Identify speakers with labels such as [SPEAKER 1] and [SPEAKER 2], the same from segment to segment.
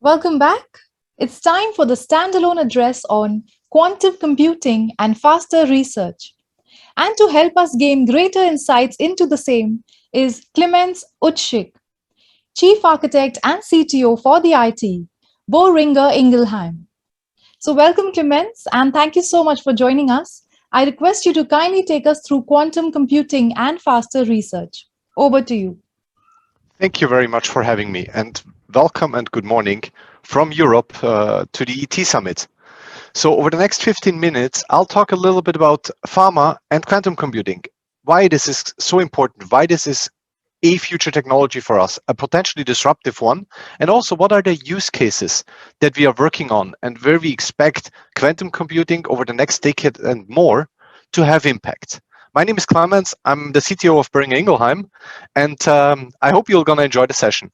[SPEAKER 1] Welcome back. It's time for the standalone address on quantum computing and faster research. And to help us gain greater insights into the same is Clemens Utschig, Chief Architect and CTO for the IT, Boehringer Ingelheim. So, welcome, Clemens, and thank you so much for joining us. I request you to kindly take us through quantum computing and faster research. Over to you.
[SPEAKER 2] Thank you very much for having me, and welcome and good morning from Europe to the ET Summit. So over the next 15 minutes, I'll talk a little bit about pharma and quantum computing, why this is so important, why this is a future technology for us, a potentially disruptive one, and also what are the use cases that we are working on and where we expect quantum computing over the next decade and more to have impact. My name is Clemens. I'm the CTO of Boehringer Ingelheim, and I hope you're going to enjoy the session.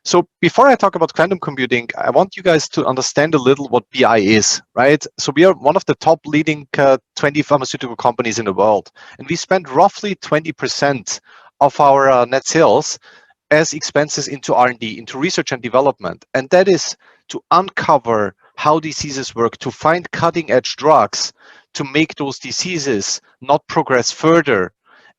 [SPEAKER 2] So before I talk about quantum computing, I want you guys to understand a little what BI is, right? So we are one of the top leading 20 pharmaceutical companies in the world, and we spend roughly 20% of our net sales as expenses into R&D, into research and development. And that is to uncover how diseases work, to find cutting-edge drugs, to make those diseases not progress further,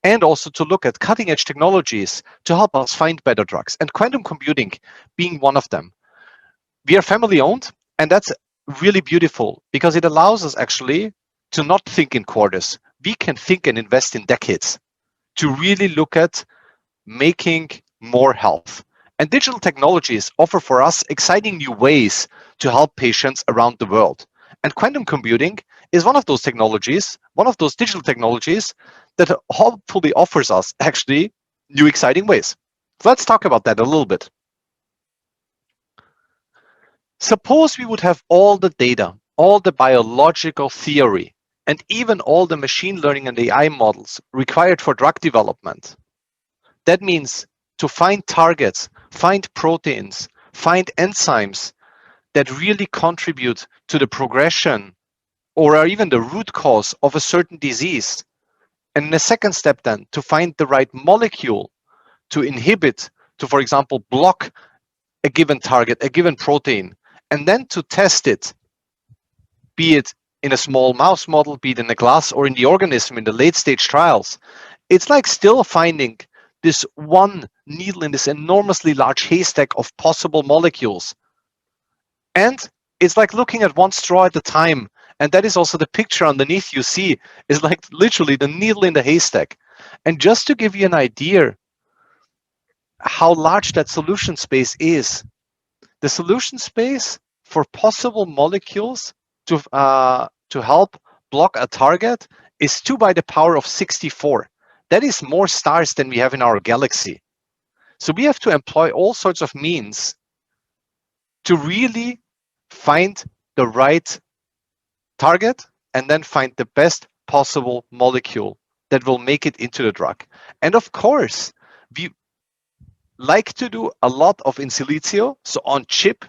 [SPEAKER 2] and also to look at cutting-edge technologies to help us find better drugs, and quantum computing being one of them. We are family-owned, and that's really beautiful because it allows us actually to not think in quarters. We can think and invest in decades to really look at making more health. And digital technologies offer for us exciting new ways to help patients around the world. And quantum computing is one of those technologies, one of those digital technologies that hopefully offers us actually new exciting ways. So let's talk about that a little bit. Suppose we would have all the data, all the biological theory, and even all the machine learning and AI models required for drug development. That means to find targets, find proteins, find enzymes that really contribute to the progression or are even the root cause of a certain disease. And in the second step then, to find the right molecule to inhibit, to, for example, block a given target, a given protein, and then to test it, be it in a small mouse model, be it in a glass or in the organism in the late stage trials. It's like still finding this one needle in this enormously large haystack of possible molecules. And it's like looking at one straw at a time. And that is also the picture underneath you see is like literally the needle in the haystack. And just to give you an idea how large that solution space is, the solution space for possible molecules to help block a target is 2 by the power of 64. That is more stars than we have in our galaxy. So we have to employ all sorts of means to really find the right target and then find the best possible molecule that will make it into the drug. And of course, we like to do a lot of in silicio, so on chip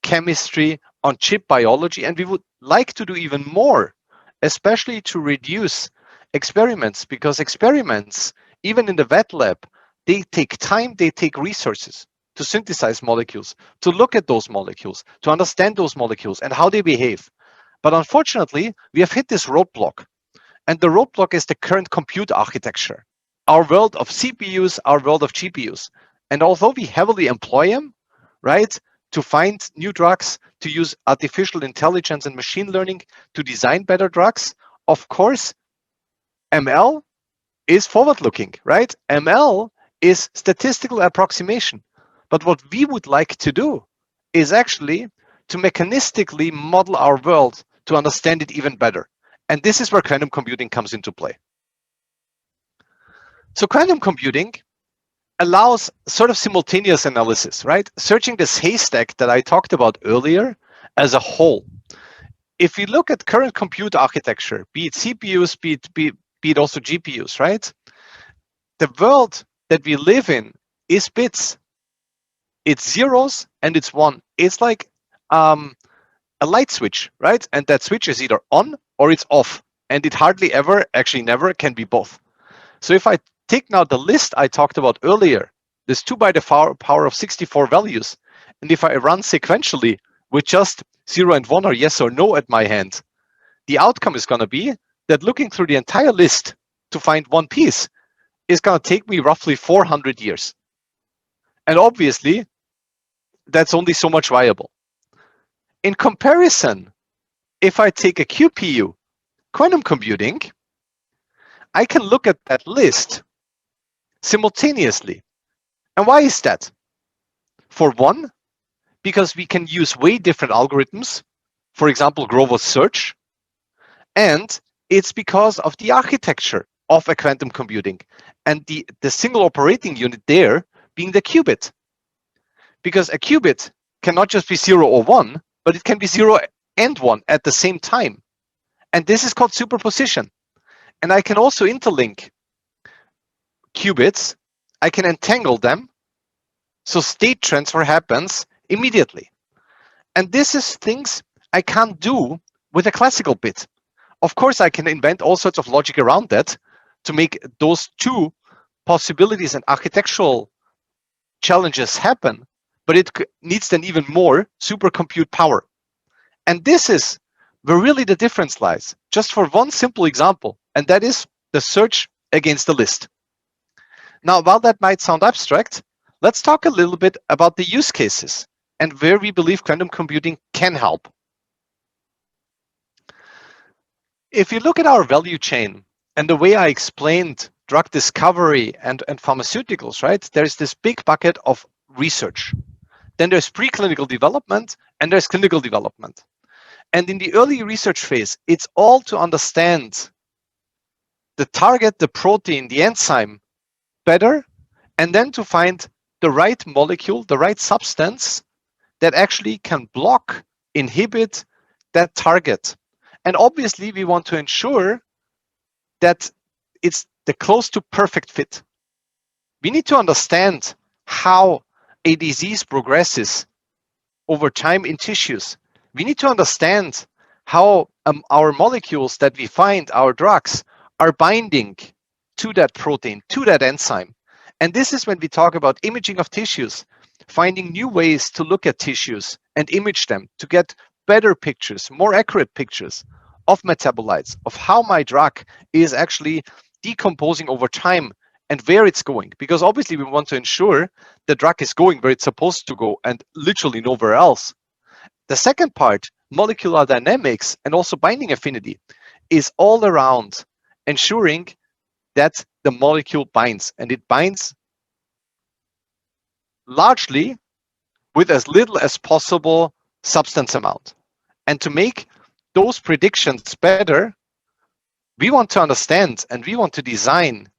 [SPEAKER 2] chemistry, on chip biology, and we would like to do even more, especially to reduce experiments, because experiments, even in the wet lab, they take time, they take resources to synthesize molecules, to look at those molecules, to understand those molecules and how they behave. But unfortunately, we have hit this roadblock. And the roadblock is the current compute architecture, our world of CPUs, our world of GPUs. And although we heavily employ them, right, to find new drugs, to use artificial intelligence and machine learning to design better drugs, of course, ML is forward-looking, right? ML is statistical approximation. But what we would like to do is actually to mechanistically model our world to understand it even better. And this is where quantum computing comes into play. So quantum computing allows sort of simultaneous analysis, right? Searching this haystack that I talked about earlier as a whole. If we look at current compute architecture, be it CPUs, be it also GPUs, right? The world that we live in is bits. It's zeros and it's one. It's like a light switch, right? And that switch is either on or it's off. And it hardly ever, actually never, can be both. So if I take now the list I talked about earlier, this 2 by the power of 64 values, And if I run sequentially with just 0 and 1 or yes or no at my hand, the outcome is going to be that looking through the entire list to find one piece is going to take me roughly 400 years. And obviously, that's only so much viable. In comparison, if I take a QPU, quantum computing, I can look at that list simultaneously. And why is that? For one, because we can use way different algorithms, for example, Grover's search, and it's because of the architecture of a quantum computing and the single operating unit there being the qubit. Because a qubit cannot just be 0 or 1, but it can be 0 and 1 at the same time. And this is called superposition. And I can also interlink qubits. I can entangle them, so state transfer happens immediately. And this is things I can't do with a classical bit. Of course, I can invent all sorts of logic around that to make those two possibilities and architectural challenges happen, but it needs then even more supercompute power. And this is where really the difference lies, just for one simple example, and that is the search against the list. Now, while that might sound abstract, let's talk a little bit about the use cases and where we believe quantum computing can help. If you look at our value chain and the way I explained drug discovery and pharmaceuticals, right, there's this big bucket of research. Then there's preclinical development and there's clinical development. And in the early research phase, it's all to understand the target, the protein, the enzyme better, and then to find the right molecule, the right substance that actually can block, inhibit that target. And obviously, we want to ensure that it's the close to perfect fit. We need to understand how a disease progresses over time in tissues. We need to understand how our molecules that we find, our drugs, are binding to that protein, to that enzyme. And this is when we talk about imaging of tissues, finding new ways to look at tissues and image them to get better pictures, more accurate pictures of metabolites, of how my drug is actually decomposing over time and where it's going. Because obviously we want to ensure the drug is going where it's supposed to go and literally nowhere else. The second part, molecular dynamics and also binding affinity, is all around ensuring that the molecule binds, and it binds largely with as little as possible substance amount. And to make those predictions better, we want to understand and we want to design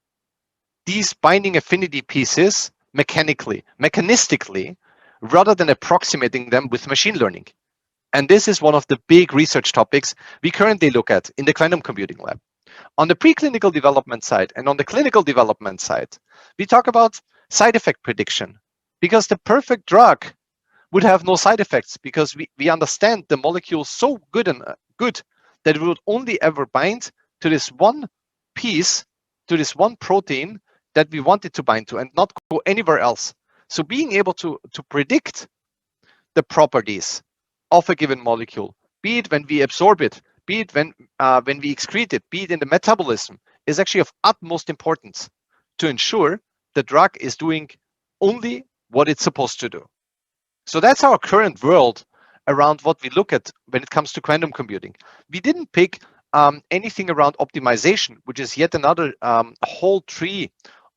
[SPEAKER 2] these binding affinity pieces mechanistically, rather than approximating them with machine learning. And this is one of the big research topics we currently look at in the quantum computing lab. On the preclinical development side and on the clinical development side, we talk about side effect prediction, because the perfect drug would have no side effects, because we understand the molecule so good that it would only ever bind to this one piece, to this one protein that we want it to bind to and not go anywhere else. So being able to predict the properties of a given molecule, be it when we absorb it, be it when we excrete it, be it in the metabolism, is actually of utmost importance to ensure the drug is doing only what it's supposed to do. So that's our current world around what we look at when it comes to quantum computing. We didn't pick anything around optimization, which is yet another whole tree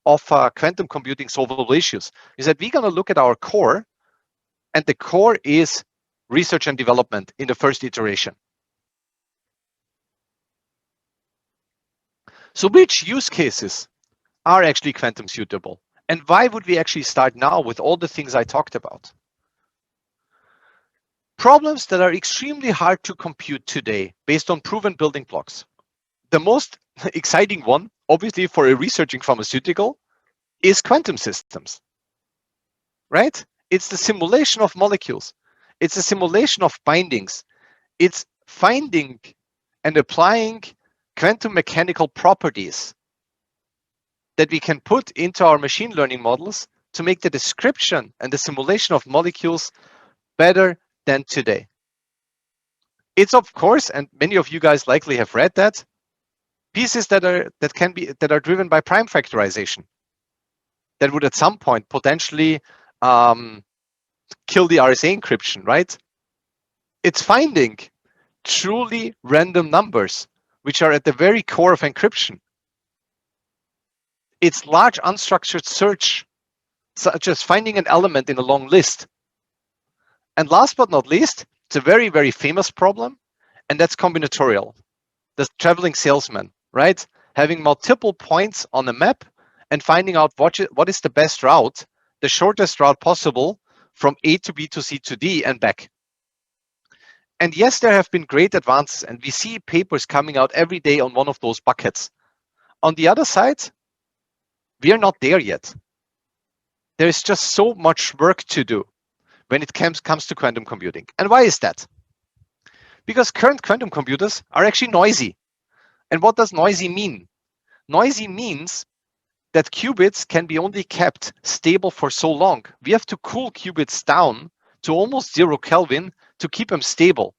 [SPEAKER 2] of quantum computing solvable issues. Is that we're going to look at our core, and the core is research and development in the first iteration. So which use cases are actually quantum suitable? And why would we actually start now with all the things I talked about? Problems that are extremely hard to compute today based on proven building blocks. The most exciting one, obviously for a researching pharmaceutical, is quantum systems, right? It's the simulation of molecules. It's a simulation of bindings. It's finding and applying quantum mechanical properties that we can put into our machine learning models to make the description and the simulation of molecules better than today. It's of course, and many of you guys likely have read that, pieces that are driven by prime factorization that would at some point potentially kill the RSA encryption, right? It's finding truly random numbers, which are at the very core of encryption. It's large unstructured search, such as finding an element in a long list. And last but not least, it's a very, very famous problem, and that's combinatorial. The traveling salesman, right? Having multiple points on a map and finding out what is the best route, the shortest route possible from A to B to C to D and back. And yes, there have been great advances, and we see papers coming out every day on one of those buckets. On the other side, we are not there yet. There is just so much work to do when it comes to quantum computing. And why is that? Because current quantum computers are actually noisy. And what does noisy mean? Noisy means that qubits can be only kept stable for so long. We have to cool qubits down to almost 0 Kelvin to keep them stable.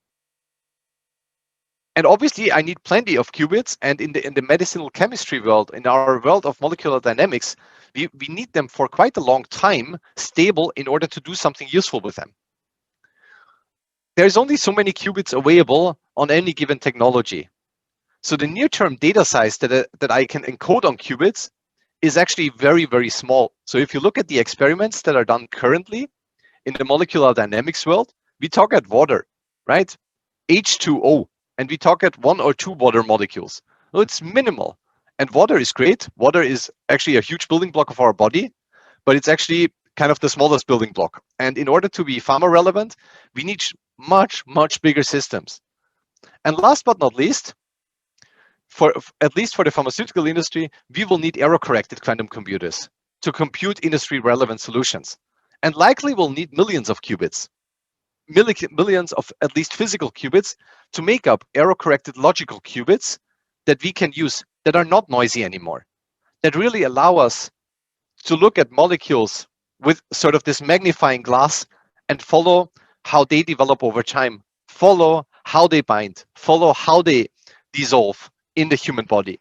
[SPEAKER 2] And obviously, I need plenty of qubits. And in the medicinal chemistry world, in our world of molecular dynamics, we need them for quite a long time stable in order to do something useful with them. There's only so many qubits available on any given technology. So the near-term data size that I can encode on qubits is actually very, very small. So if you look at the experiments that are done currently in the molecular dynamics world, we talk at water, right? H2O, and we talk at 1 or 2 water molecules. Well, it's minimal. And water is great. Water is actually a huge building block of our body, but it's actually kind of the smallest building block. And in order to be pharma relevant, we need much, much bigger systems. And last but not least, at least for the pharmaceutical industry, we will need error-corrected quantum computers to compute industry-relevant solutions. And likely we'll need millions of qubits, millions of at least physical qubits to make up error-corrected logical qubits that we can use that are not noisy anymore, that really allow us to look at molecules with sort of this magnifying glass and follow how they develop over time, follow how they bind, follow how they dissolve in the human body.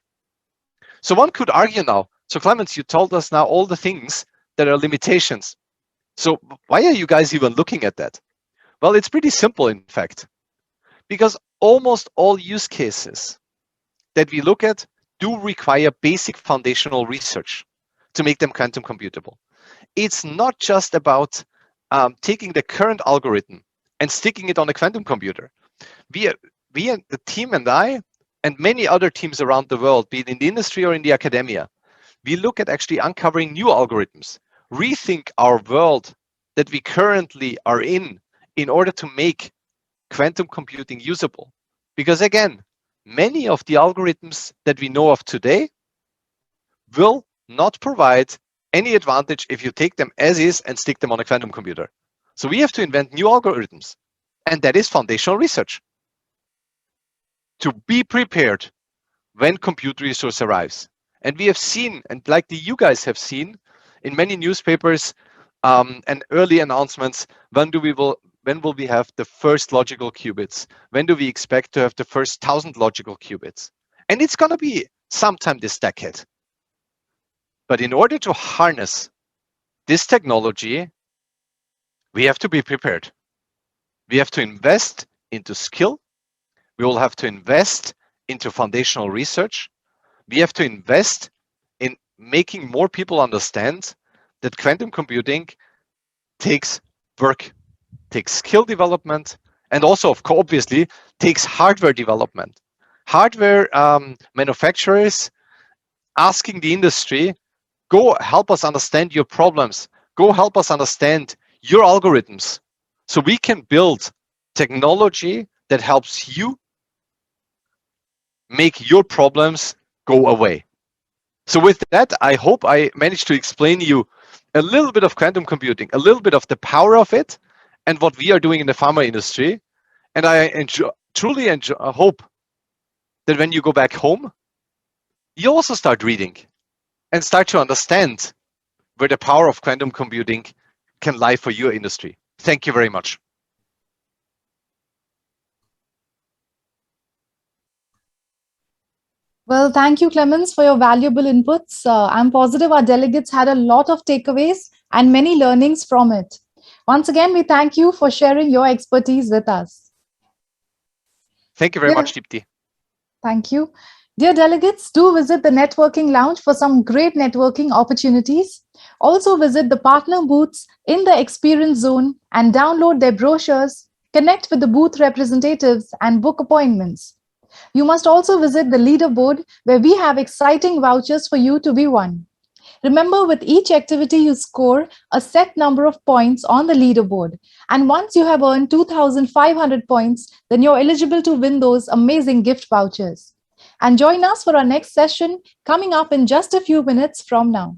[SPEAKER 2] So one could argue now, so Clemens, you told us now all the things that are limitations. So why are you guys even looking at that? Well, it's pretty simple, in fact, because almost all use cases that we look at do require basic foundational research to make them quantum computable. It's not just about taking the current algorithm and sticking it on a quantum computer. We, the team and I, and many other teams around the world, be it in the industry or in the academia, we look at actually uncovering new algorithms, rethink our world that we currently are in order to make quantum computing usable. Because again, many of the algorithms that we know of today will not provide any advantage if you take them as is and stick them on a quantum computer. So we have to invent new algorithms, and that is foundational research to be prepared when compute resource arrives. And we have seen, and likely you guys have seen in many newspapers and early announcements, when will we have the first logical qubits? When do we expect to have the first 1,000 logical qubits? And it's going to be sometime this decade. But in order to harness this technology, we have to be prepared. We have to invest into skill. We will have to invest into foundational research. We have to invest in making more people understand that quantum computing takes work, takes skill development, and also, obviously, takes hardware development. Hardware manufacturers asking the industry, go help us understand your problems. Go help us understand your algorithms so we can build technology that helps you make your problems go away. So with that, I hope I managed to explain you a little bit of quantum computing, a little bit of the power of it, and what we are doing in the pharma industry. And I truly hope that when you go back home, you also start reading and start to understand where the power of quantum computing can lie for your industry. Thank you very much.
[SPEAKER 1] Well, thank you, Clemens, for your valuable inputs. I'm positive our delegates had a lot of takeaways and many learnings from it. Once again, we thank you for sharing your expertise with us.
[SPEAKER 2] Thank you very
[SPEAKER 1] Yeah.
[SPEAKER 2] much, Deepti.
[SPEAKER 1] Thank you. Dear delegates, do visit the Networking Lounge for some great networking opportunities. Also, visit the partner booths in the Experience Zone and download their brochures, connect with the booth representatives, and book appointments. You must also visit the leaderboard where we have exciting vouchers for you to be won. Remember, with each activity, you score a set number of points on the leaderboard. And once you have earned 2,500 points, then you're eligible to win those amazing gift vouchers. And join us for our next session coming up in just a few minutes from now.